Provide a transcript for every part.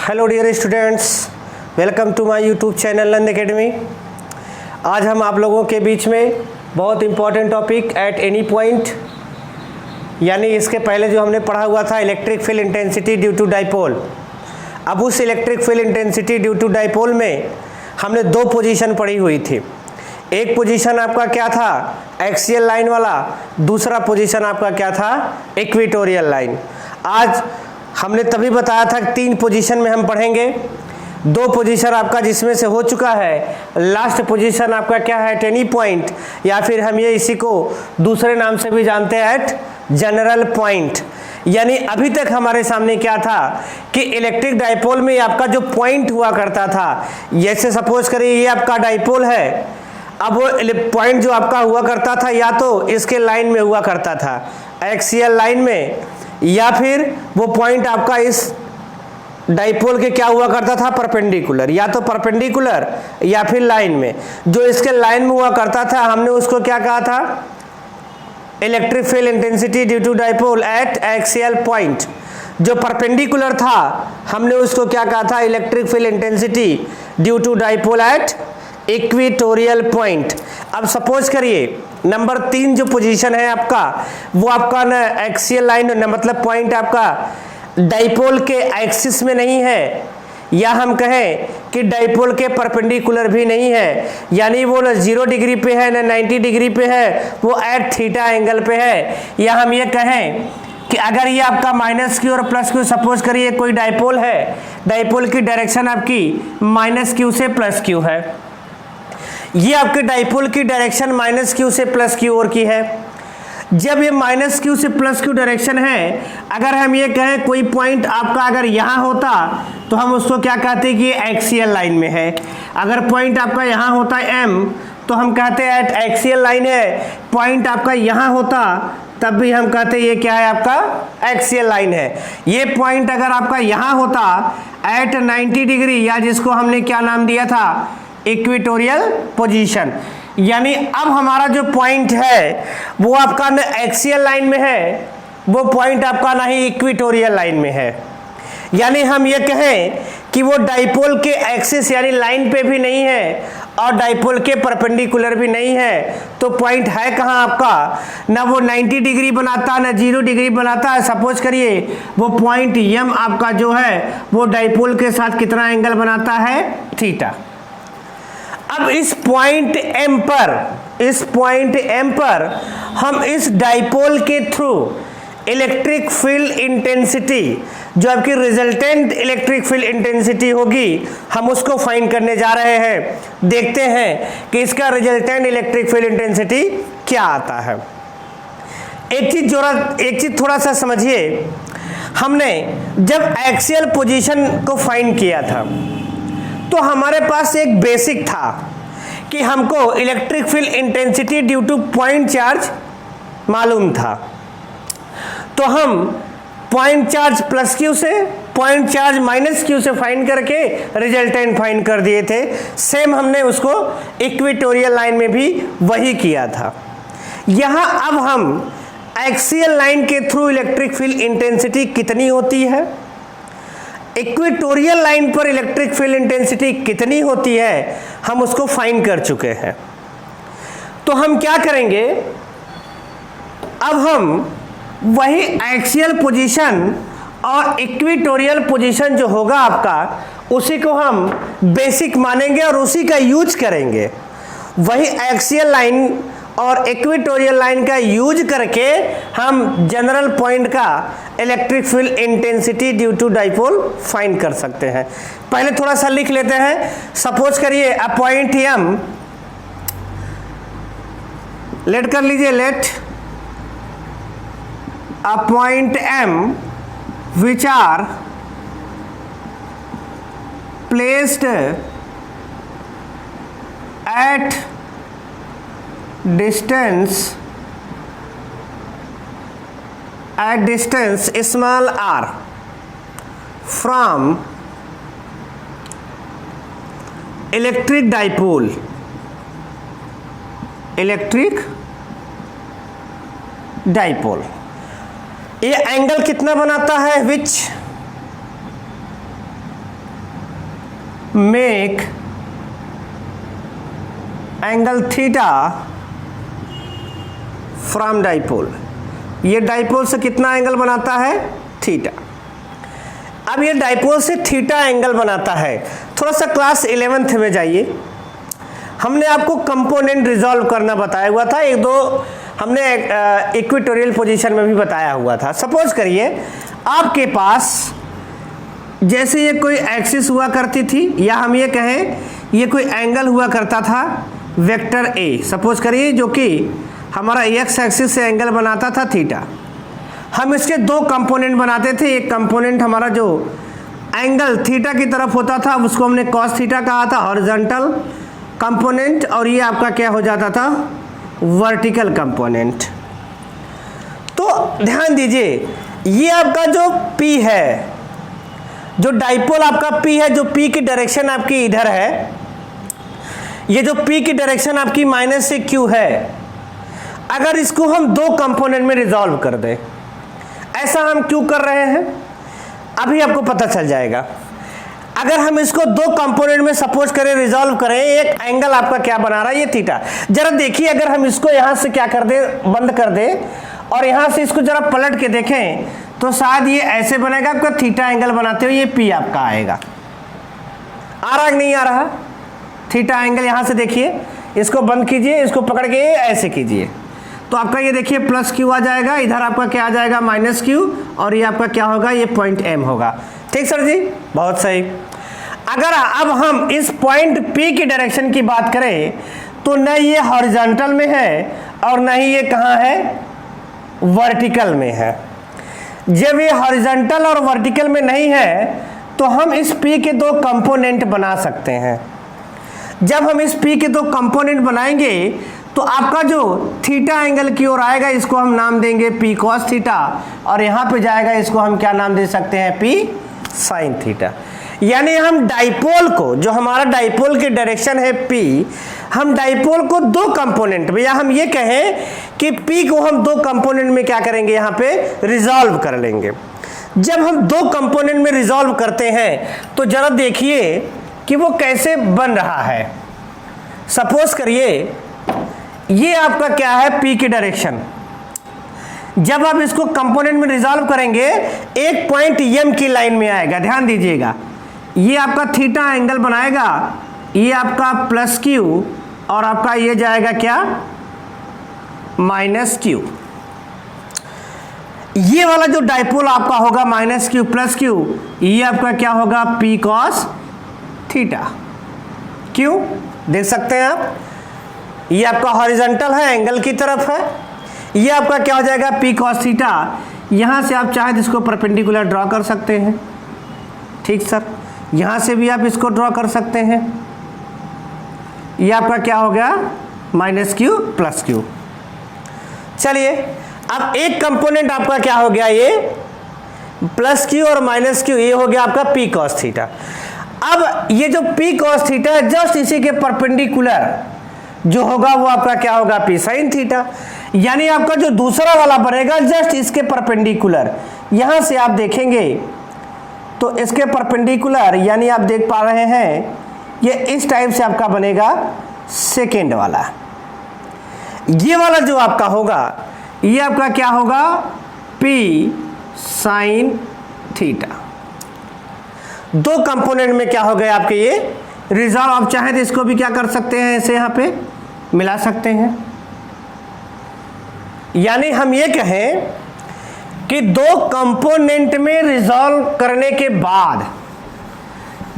Hello dear students, welcome to my YouTube channel Nand Academy. आज हम आप लोगों के बीच में बहुत important topic at any point, यानी इसके पहले जो हमने पढ़ा हुआ था electric field intensity due to dipole. अब उस electric field intensity due to dipole में हमने दो पोजीशन पढ़ी हुई थी। एक पोजीशन आपका क्या था, एक्सियल लाइन वाला, दूसरा पोजीशन आपका क्या था, इक्वेटोरियल लाइन। आज हमने तभी बताया था कि 3 पोजीशन में हम पढ़ेंगे। 2 पोजीशन आपका जिसमें से हो चुका है, लास्ट पोजीशन आपका क्या है, एट एनी पॉइंट, या फिर हम ये इसी को दूसरे नाम से भी जानते हैं एट जनरल पॉइंट। यानी अभी तक हमारे सामने क्या था कि इलेक्ट्रिक डाइपोल में आपका जो पॉइंट हुआ करता था, जैसे सपोज करिए ये आपका डाइपोल है, अब वो पॉइंट जो आपका हुआ करता था या तो इसके लाइन में हुआ करता था, एक्सियल लाइन में, या फिर वो पॉइंट आपका इस डाइपोल के क्या हुआ करता था, परपेंडिकुलर, या तो परपेंडिकुलर या फिर लाइन में। जो इसके लाइन में हुआ करता था हमने उसको क्या कहा था, electric field intensity due to dipole at axial point. जो परपेंडिकुलर था हमने उसको क्या कहा था, electric field intensity due to dipole at equatorial point. अब सपोज करिए नंबर 3 जो पोजीशन है आपका, वो आपका ना एक्सियल लाइन न, मतलब पॉइंट आपका डाइपोल के एक्सिस में नहीं है, या हम कहें कि डाइपोल के परपेंडिकुलर भी नहीं है, यानी वो ना 0 डिग्री पे है ना 90 डिग्री पे है, वो एट थीटा एंगल पे है। या हम ये कहें कि अगर ये आपका -q और +q, सपोज करिए कोई डाइपोल है, डाइपोल की डायरेक्शन आपकी -q से +q है, ये आपके डाइपोल की डायरेक्शन -q से +q और की है। जब ये -q से +q डायरेक्शन है, अगर हम ये कहें कोई पॉइंट आपका अगर यहाँ होता तो हम उसको क्या कहते हैं कि ये एक्सियल लाइन में है। अगर पॉइंट आपका यहाँ होता है m, तो हम कहते हैं एट एक्सियल लाइन है। पॉइंट आपका यहाँ होता तब भी हम कहते हैं ये क्या है, आपका एक्सियल लाइन है। ये पॉइंट अगर आपका यहाँ होता एट 90 डिग्री, या जिसको हमने क्या नाम दिया था, इक्वेटोरियल पोजीशन, यानी अब हमारा जो पॉइंट है वो आपका न एक्सियल लाइन में है, वो पॉइंट आपका ना ही इक्वेटोरियल लाइन में है। यानी हम ये कहें कि वो डाइपोल के एक्सिस यानी लाइन पे भी नहीं है और डाइपोल के परपेंडिकुलर भी नहीं है, तो पॉइंट है कहाँ आपका, ना वो 90 डिग्री बनाता ना 0 डिग्री बनाता है। सपोज करिए वो पॉइंट m आपका जो है वो डाइपोल के साथ कितना एंगल बनाता है, थीटा। अब इस पॉइंट M पर हम इस डाइपोल के थ्रू इलेक्ट्रिक फील्ड इंटेंसिटी, जो आपकी रिजल्टेंट इलेक्ट्रिक फील्ड इंटेंसिटी होगी, हम उसको फाइंड करने जा रहे हैं। देखते हैं कि इसका रिजल्टेंट इलेक्ट्रिक फील्ड इंटेंसिटी क्या आता है। एक चीज थोड़ा सा समझिए, हमने जब एक्सियल पोजीशन को फाइंड किया था तो हमारे पास एक बेसिक था कि हमको electric field intensity due two point charge मालूम था, तो हम पॉइंट चार्ज +q से पॉइंट चार्ज -q से फाइंड करके रिजल्टेंट फाइंड कर दिए थे। सेम हमने उसको इक्वेटोरियल लाइन में भी वही किया था। यहां अब हम एक्सियल लाइन के थ्रू इलेक्ट्रिक फील्ड इंटेंसिटी कितनी होती है, इक्वेटोरियल लाइन पर इलेक्ट्रिक फील्ड इंटेंसिटी कितनी होती है, हम उसको फाइंड कर चुके हैं। तो हम क्या करेंगे, अब हम वही एक्सियल पोजीशन और इक्वेटोरियल पोजीशन जो होगा आपका, उसी को हम बेसिक मानेंगे और उसी का यूज करेंगे। वही एक्सियल लाइन और इक्वेटोरियल लाइन का यूज करके हम जनरल पॉइंट का electric field intensity due to dipole find कर सकते हैं। पहले थोड़ा सा लिख लेते हैं। सपोज करिए अ पॉइंट M, लेट कर लीजिए, let a point M which are placed at distance small r from electric dipole, ये एंगल कितना बनाता है, which make angle theta from dipole. ये डाइपोल से कितना एंगल बनाता है? थीटा। अब ये डाइपोल से थीटा एंगल बनाता है। थोड़ा सा क्लास 11th में जाइए, हमने आपको कंपोनेंट रिजॉल्व करना बताया हुआ था, एक दो हमने इक्वेटोरियल पोजीशन में भी बताया हुआ था। सपोज करिए आपके पास जैसे ये कोई एक्सिस हुआ करती थी, या हम ये कहें ये कोई एंगल हुआ करता था वेक्टर ए, सपोज करिए, जो कि हमारा एक्स एक्सिस से एंगल बनाता था थीटा। हम इसके दो कंपोनेंट बनाते थे, एक कंपोनेंट हमारा जो एंगल थीटा की तरफ होता था उसको हमने कॉस थीटा कहा था, हॉरिजॉन्टल कंपोनेंट, और ये आपका क्या हो जाता था? Vertical component. तो ध्यान दीजिए, ये आपका जो P है, जो डाइपोल आपका P है, जो P की डायरेक्शन आपकी इधर है, ये जो P की डायरेक्शन आपकी माइनस से Q है, अगर इसको हम दो कंपोनेंट में रिजॉल्व कर दें, ऐसा हम क्यों कर रहे हैं अभी आपको पता चल जाएगा। अगर हम इसको दो कंपोनेंट में सपोज करें रिजॉल्व करें, एक एंगल आपका क्या बना रहा है? ये थीटा। जरा देखिए, अगर हम इसको यहां से क्या कर दें, बंद कर दें, और यहां से इसको जरा पलट के देखें तो शायद ये ऐसे बनेगा आपका, थीटा एंगल बनाते हुए ये P आपका आएगा। आ रहा कि नहीं आ रहा? थीटा एंगल यहां से देखिए, इसको बंद कीजिए, इसको पकड़ के ऐसे कीजिए, तो आपका ये देखिए प्लस Q आ जाएगा, इधर आपका क्या आ जाएगा? माइनस Q, और ये आपका क्या होगा? ये पॉइंट M होगा। ठीक सर जी, बहुत सही। अगर अब हम इस पॉइंट P की डायरेक्शन की बात करें तो न ये हॉरिजॉन्टल में है और न ही ये कहाँ है? वर्टिकल में है। जब ये हॉरिजॉन्टल और वर्टिकल में नहीं है तो हम इस P के दो कंपोनेंट बना सकते हैं। जब हम इस P के दो कंपोनेंट बनाएंगे तो आपका जो थीटा एंगल की ओर आएगा, इसको हम नाम देंगे P cos थीटा, और यहाँ पे जाएगा, इसको हम क्या नाम दे सकते हैं? P sin theta. यानी हम डाइपोल को, जो हमारा डाइपोल की डायरेक्शन है P, हम डाइपोल को दो कंपोनेंट में, या हम ये कहें कि P को हम दो कंपोनेंट में क्या करेंगे? यहाँ पे रिजॉल्व कर लेंगे। जब हम दो कंपोनेंट में रिजॉल्व करते हैं तो जरा देखिए कि वो कैसे बन रहा है। सपोज करिए ये आपका क्या है? P की डायरेक्शन। जब आप इसको कंपोनेंट में रिजॉल्व करेंगे, एक पॉइंट M की लाइन में आएगा, ध्यान दीजिएगा, ये आपका थीटा एंगल बनाएगा, ये आपका प्लस Q, और आपका ये जाएगा क्या? Minus Q। ये वाला जो डाइपोल आपका होगा माइनस Q प्लस Q, ये आपका क्या होगा? P cos theta. क्यों? देख सकते हैं आप, ये आपका हॉरिजॉन्टल है, एंगल की तरफ है, ये आपका क्या हो जाएगा? P cos theta. यहां से आप चाहे इसको परपेंडिकुलर ड्रॉ कर सकते हैं। ठीक सर, यहां से भी आप इसको ड्रॉ कर सकते हैं। ये आपका क्या हो गया? Minus Q plus Q। चलिए, अब एक कंपोनेंट आपका क्या हो गया? ये प्लस Q और माइनस Q, ये हो गया आपका P cos थीटा। अब ये जो P cos थीटा है, जस्ट इसी के परपेंडिकुलर जो होगा वो आपका क्या होगा? P sin theta. यानी आपका जो दूसरा वाला बनेगा जस्ट इसके परपेंडिकुलर, यहां से आप देखेंगे तो इसके परपेंडिकुलर, यानी आप देख पा रहे हैं ये इस टाइप से आपका बनेगा सेकेंड वाला। ये वाला जो आपका होगा ये आपका क्या होगा? P sin theta. दो कंपोनेंट में क्या हो गए आपके ये रिजॉल्व। आप चाहें तो इसको भी क्या कर सकते हैं? ऐसे यहां पे मिला सकते हैं। यानी हम ये कहें कि दो कंपोनेंट में रिजॉल्व करने के बाद,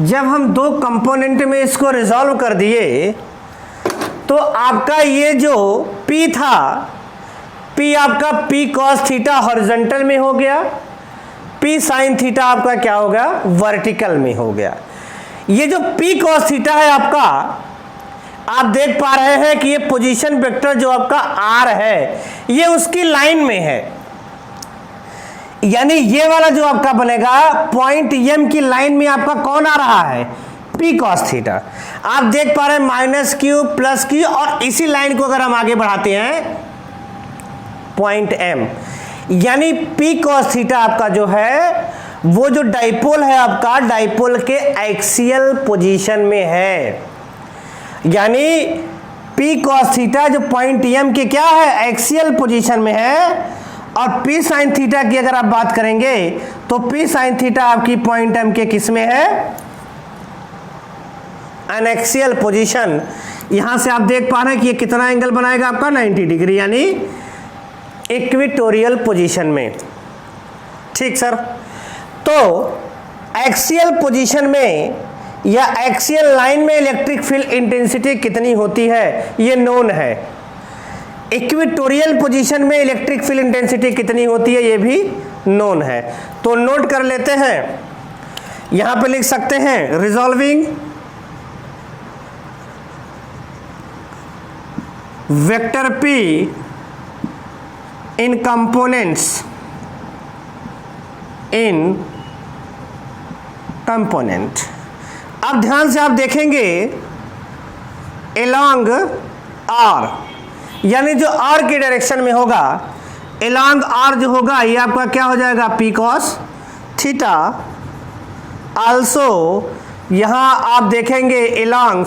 जब हम दो कंपोनेंट में इसको रिजॉल्व कर दिए तो आपका ये जो P था, P आपका P cos थीटा हॉरिजॉन्टल में हो गया, P sin थीटा आपका क्या हो गया? वर्टिकल में हो गया। ये जो P cos थीटा है आपका, आप देख पा रहे हैं कि ये पोजीशन वेक्टर जो आपका R है ये उसकी लाइन में है। यानी ये वाला जो आपका बनेगा पॉइंट M की लाइन में आपका कौन आ रहा है? P cos theta. आप देख पा रहे हैं माइनस Q प्लस Q, और इसी लाइन को अगर हम आगे बढ़ाते हैं पॉइंट M, यानी P cos थीटा आपका जो है वो जो डाइपोल है आपका, डाइपोल के एक्सियल पोजीशन में है, यानी P cos थीटा जो पॉइंट M के क्या है, एक्सियल पोजीशन में है, और P sin थीटा की अगर आप बात करेंगे तो P sin थीटा आपकी पॉइंट M के किस में है, एनएक्सियल पोजीशन। यहां से आप देख पा रहे हैं कि ये कितना एंगल बनाएगा आपका 90 डिग्री, यानी इक्वेटोरियल पोजीशन में। ठीक सर, तो एक्सियल पोजीशन में या एक्सियल लाइन में इलेक्ट्रिक फील्ड इंटेंसिटी कितनी होती है ये नोन है। इक्वेटोरियल पोजीशन में इलेक्ट्रिक फील्ड इंटेंसिटी कितनी होती है ये भी नोन है। तो नोट कर लेते हैं, यहां पे लिख सकते हैं resolving vector P in components in component. अब ध्यान से आप देखेंगे एलॉन्ग R, यानी जो R की डायरेक्शन में होगा, एलॉन्ग R जो होगा ये आपका क्या हो जाएगा P cos थीटा। आल्सो यहां आप देखेंगे एलॉन्ग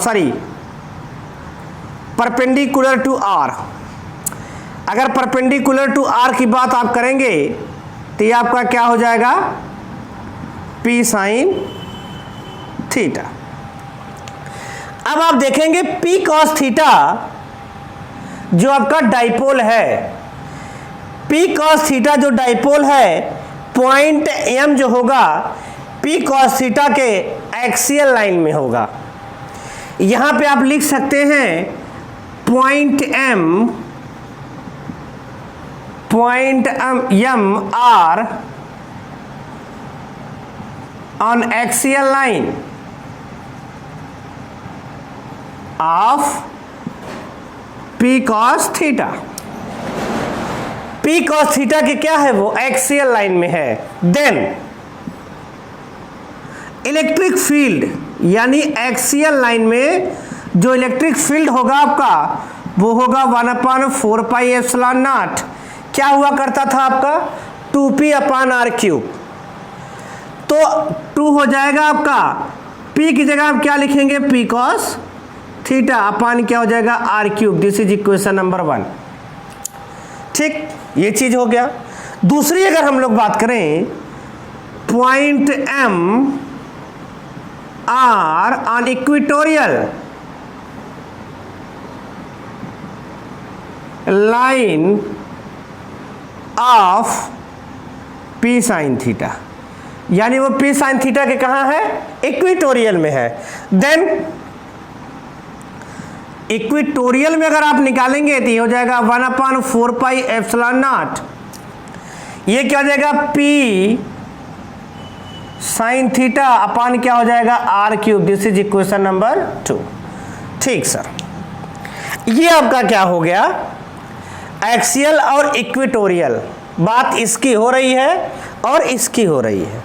परपेंडिकुलर टू R। अगर परपेंडिकुलर टू R की बात आप करेंगे तो ये आपका क्या हो जाएगा P sin थीटा। अब आप देखेंगे P cos थीटा जो आपका डाइपोल है, P cos थीटा जो डाइपोल है, पॉइंट M जो होगा P cos थीटा के एक्सियल लाइन में होगा। यहां पे आप लिख सकते हैं point M R on axial line of P cos theta. P cos theta की क्या है, वो एक्सियल लाइन में है। देन इलेक्ट्रिक फील्ड, यानी एक्सियल लाइन में जो इलेक्ट्रिक फील्ड होगा आपका वो होगा 1/4 पाई एप्सिलॉन नॉट। क्या हुआ करता था आपका 2p/r³। तो 2 हो जाएगा आपका, p की जगह आप क्या लिखेंगे P cos थीटा अपान क्या हो जाएगा r³। This is equation number 1। ठीक, ये चीज हो गया। दूसरी अगर हम लोग बात करें, point M R on equatorial line of P sin theta, यानी वो P sin थीटा के कहां है, इक्वेटोरियल में है। देन इक्वेटोरियल में अगर आप निकालेंगे तो ये हो जाएगा 1/4 पाई एप्सिलॉन नॉट। ये क्या हो जाएगा P sin थीटा अपान क्या हो जाएगा r³। This is equation number 2। ठीक सर, ये आपका क्या हो गया, एक्सियल और इक्वेटोरियल। बात इसकी हो रही है और इसकी हो रही है।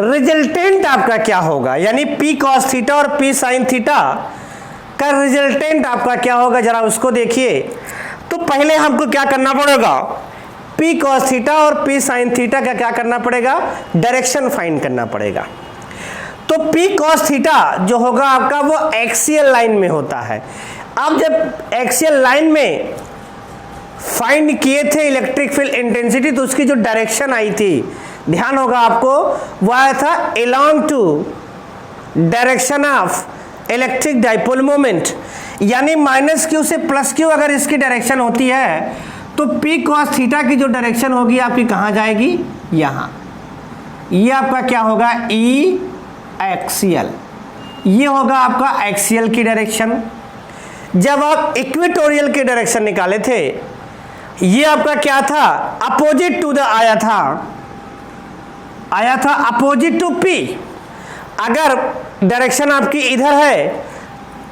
रिजल्टेंट आपका क्या होगा, यानी P cos थीटा और P sin थीटा का रिजल्टेंट आपका क्या होगा, जरा उसको देखिए। तो पहले हमको क्या करना पड़ेगा, P cos थीटा और P sin थीटा का क्या करना पड़ेगा, डायरेक्शन फाइंड करना पड़ेगा। तो P cos थीटा जो होगा आपका वो एक्सियल लाइन में होता है। अब जब एक्सियल लाइन में फाइंड किए थे इलेक्ट्रिक फील्ड इंटेंसिटी, तो उसकी जो डायरेक्शन आई थी, ध्यान होगा आपको, वह आया था along to direction of electric dipole moment, यानी -q से +q अगर इसकी डायरेक्शन होती है तो P cos थीटा की जो डायरेक्शन होगी आपकी कहां जाएगी, यहां। ये आपका क्या होगा, E एक्सियल, ये होगा आपका एक्सियल की डायरेक्शन। जब आप इक्वेटोरियल की डायरेक्शन निकाले थे, ये आपका क्या था, अपोजिट टू द आया था अपोजिट टू P। अगर डायरेक्शन आपकी इधर है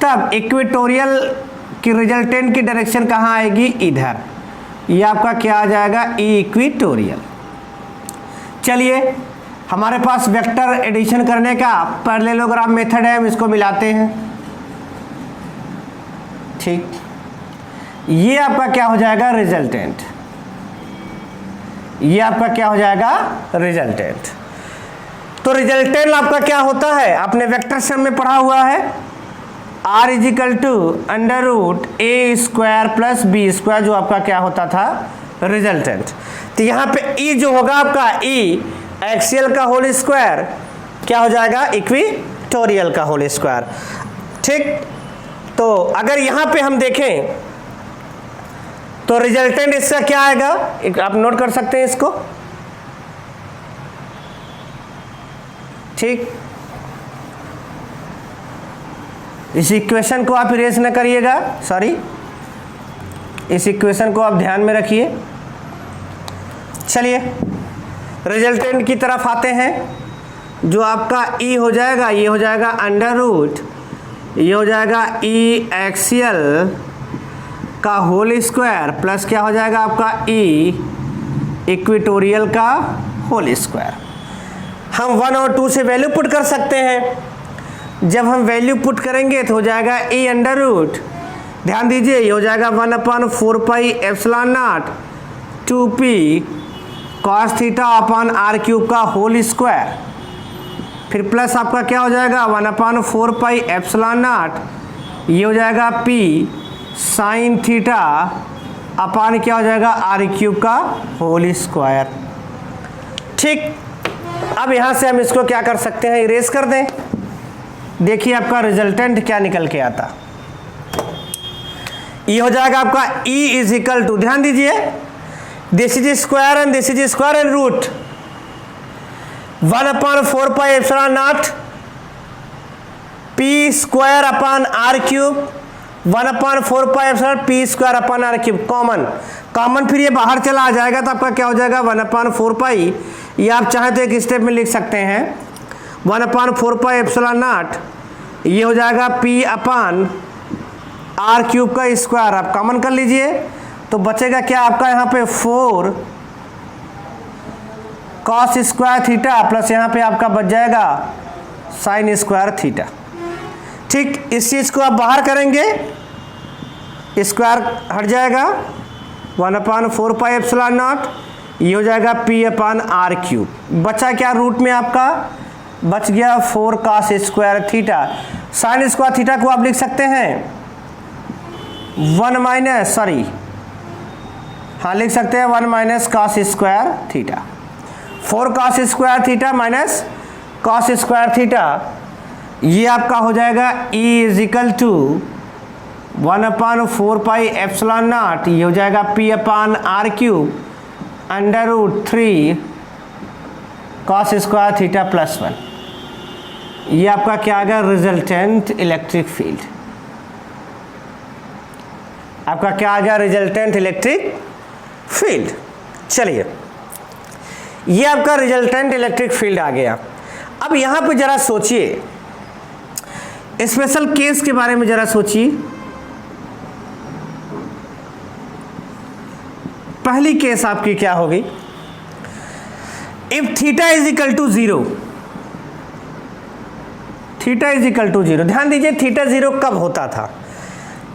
तब इक्वेटोरियल की रिजल्टेंट की डायरेक्शन कहां आएगी, इधर। ये आपका क्या आ जाएगा, इक्वेटोरियल। चलिए, हमारे पास वेक्टर एडिशन करने का पैरेललोग्राम मेथड है, हम इसको मिलाते हैं। ठीक, ये आपका क्या हो जाएगा, रिजल्टेंट। ये आपका क्या हो जाएगा, रिजल्टेंट। तो रिजल्टेंट आपका क्या होता है, आपने वेक्टर सम में पढ़ा हुआ है, r is equal to under root a square plus b square, जो आपका क्या होता था, रिजल्टेंट। तो यहाँ पे e जो होगा आपका e एक्सियल का होल स्क्वायर क्या हो जाएगा, इक्वेटोरियल का होल स्क्वायर। ठीक, तो अगर यहाँ पे हम देखें तो रिजल्टेंट इसका क्या आएगा, आप नोट कर सकते हैं इसको। ठीक, इस इक्वेशन को आप इरेज न करिएगा, सॉरी, इस इक्वेशन को आप ध्यान में रखिए। चलिए रिजल्टेंट की तरफ आते हैं। जो आपका e हो जाएगा, ये हो जाएगा अंडर रूट, ये हो जाएगा e एक्सियल का होल स्क्वायर प्लस क्या हो जाएगा आपका e इक्वेटोरियल का होल स्क्वायर। हम 1 और 2 से वैल्यू पुट कर सकते हैं। जब हम वैल्यू पुट करेंगे तो हो जाएगा e अंडर रूट, ध्यान दीजिए, ये हो जाएगा 1/4 pi epsilon naught 2p cos theta upon r cube का होल स्क्वायर, फिर प्लस आपका क्या हो जाएगा 1/4 पाई एप्सिलॉन नॉट, ये हो जाएगा p साइन थीटा अपॉन क्या हो जाएगा आर क्यूब का होल स्क्वायर। ठीक, अब यहाँ से हम इसको क्या कर सकते हैं, इरेज कर दें। देखिए आपका रिजल्टेंट क्या निकल के आता, ये हो जाएगा आपका e इज इक्वल टू, ध्यान दीजिए, this is square and this is square and root 1/4 pi epsilon naught p square upon r cube 1/4 pi epsilon p square upon r cube, common फिर ये बाहर चला आ जाएगा तो आपका क्या हो जाएगा 1/4 पाई, ये आप चाहे तो एक स्टेप में लिख सकते हैं 1/4 पाई एप्सिलॉन नॉट, ये हो जाएगा p अपॉन आर क्यूब का स्क्वायर, आप कॉमन कर लीजिए तो बचेगा क्या आपका यहाँ पे 4 कॉस स्क्वायर थीटा प्लस यहाँ पे आपका बच जाएगा साइन स्क्वायर थीटा। ठीक, इस चीज को आप बाहर करेंगे, स्क्वायर हट जाएगा 1/4 पाई एप्सिलॉन नॉट, ये हो जाएगा p अपॉन आर क्यूब, बचा क्या रूट में आपका बच गया 4 cos square theta. Sine square theta को आप लिख सकते हैं 1 माइनस, सॉरी हाँ लिख सकते हैं 1 minus cos square theta, 4 cos square theta minus cos square theta, ये आपका हो जाएगा e is equal to 1/4 pi epsilon naught, ये हो जाएगा p upon r cube under root 3 cos square theta plus 1। ये आपका क्या आ गया, रिजल्टेंट इलेक्ट्रिक फील्ड। आपका क्या आ गया, रिजल्टेंट इलेक्ट्रिक फील्ड। चलिए, ये आपका रिजल्टेंट इलेक्ट्रिक फील्ड आ गया। अब यहां पे जरा सोचिए, स्पेशल केस के बारे में जरा सोचिए। पहली केस आपकी क्या होगी, if theta is equal to 0, theta is equal to 0, ध्यान दीजिए थीटा 0 कब होता था,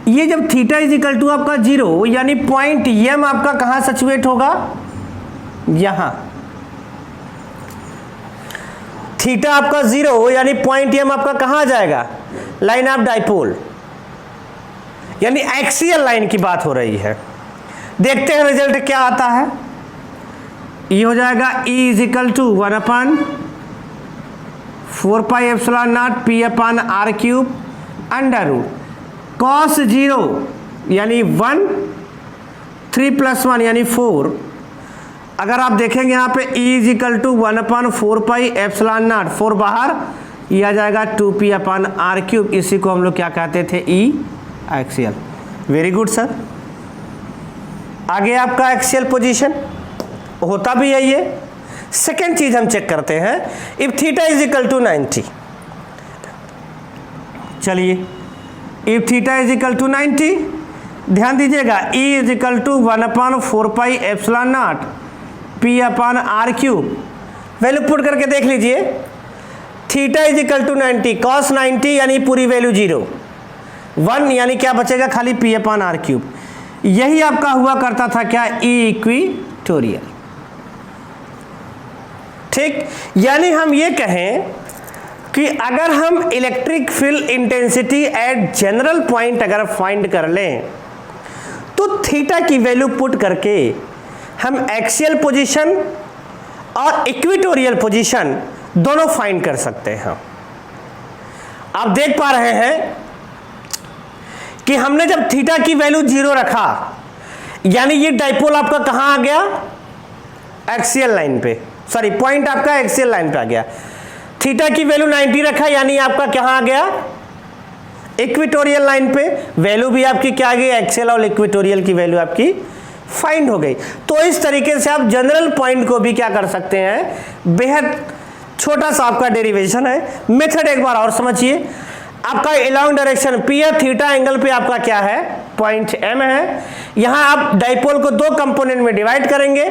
ये जब थीटा इज इक्वल टू आपका 0 यानी पॉइंट m आपका कहां सिचुएट होगा, यहां। थीटा आपका 0 यानी पॉइंट m आपका कहां आ जाएगा, लाइन ऑफ डाइपोल, यानी एक्सियल लाइन की बात हो रही है। देखते हैं रिजल्ट क्या आता है, ये हो जाएगा e is equal to 1/4 pi epsilon naught p upon r cube under root cos 0 यानी 1 3 प्लस 1 यानी 4। अगर आप देखेंगे यहाँ पे e is equal to 1/4 pi epsilon naught, 4 बाहर, ये आ जाएगा 2p अपॉन आर क्यूब, इसी को हम लोग क्या कहते थे, e axial. Very good sir. आगे आपका एक्सियल पोजीशन होता भी है ये। सेकेंड चीज हम चेक करते हैं, if theta is equal to 90, चलिए if theta is equal to 90, ध्यान दीजिएगा e is equal to 1/4 pi epsilon naught p upon r cube, value put करके देख लीजिए, theta is equal to 90 cos 90 यानी पूरी वैल्यू 0, 1 यानी क्या बचेगा, खाली p अपॉन आर क्यूब। यही आपका हुआ करता था क्या, e इक्वेटोरियल। ठीक, यानी हम ये कहें कि अगर हम electric field intensity at general point अगर फाइंड कर लें तो थीटा की वैल्यू पुट करके हम एक्सियल पोजीशन और इक्वेटोरियल पोजीशन दोनों फाइंड कर सकते हैं। आप देख पा रहे हैं कि हमने जब थीटा की वैल्यू 0 रखा, यानी ये डाइपोल आपका कहां आ गया, एक्सियल लाइन पे, सॉरी पॉइंट आपका एक्सियल लाइन पे आ गया। थीटा की वैल्यू 90 रखा, यानी आपका कहां आ गया, इक्वेटोरियल लाइन पे। वैल्यू भी आपकी क्या आ गई, एक्सियल और इक्वेटोरियल की वैल्यू आपकी फाइंड हो गई। तो इस तरीके से आप जनरल पॉइंट को भी क्या कर सकते हैं, बेहद छोटा सा आपका डेरिवेशन है। मेथड एक बार और समझिए। आपका अलोंग डायरेक्शन पी है, थीटा एंगल पे आपका क्या है, पॉइंट एम है। यहां आप डाइपोल को दो कंपोनेंट में डिवाइड करेंगे।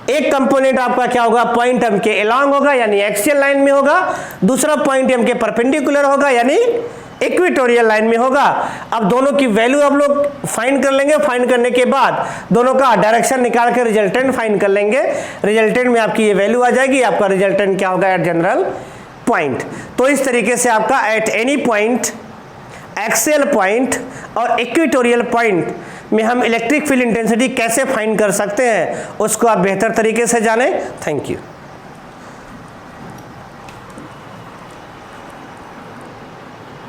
एक कंपोनेंट आपका क्या होगा, पॉइंट एम के अलोंग होगा यानी एक्सियल लाइन में होगा, दूसरा पॉइंट एम के परपेंडिकुलर होगा यानी इक्वेटोरियल लाइन में होगा। अब दोनों की वैल्यू आप लोग फाइंड कर लेंगे। फाइंड करने के बाद दोनों का डायरेक्शन निकाल कर रिजल्टेंट फाइंड कर लेंगे। रिजल्टेंट में आपकी ये वैल्यू आ जाएगी। आपका रिजल्टेंट क्या होगा, एट जनरल पॉइंट। तो इस तरीके से आपका eight any point, axial point और इक्वेटोरियल पॉइंट में हम इलेक्ट्रिक फील्ड इंटेंसिटी कैसे फाइंड कर सकते हैं, उसको आप बेहतर तरीके से जानें। Thank you.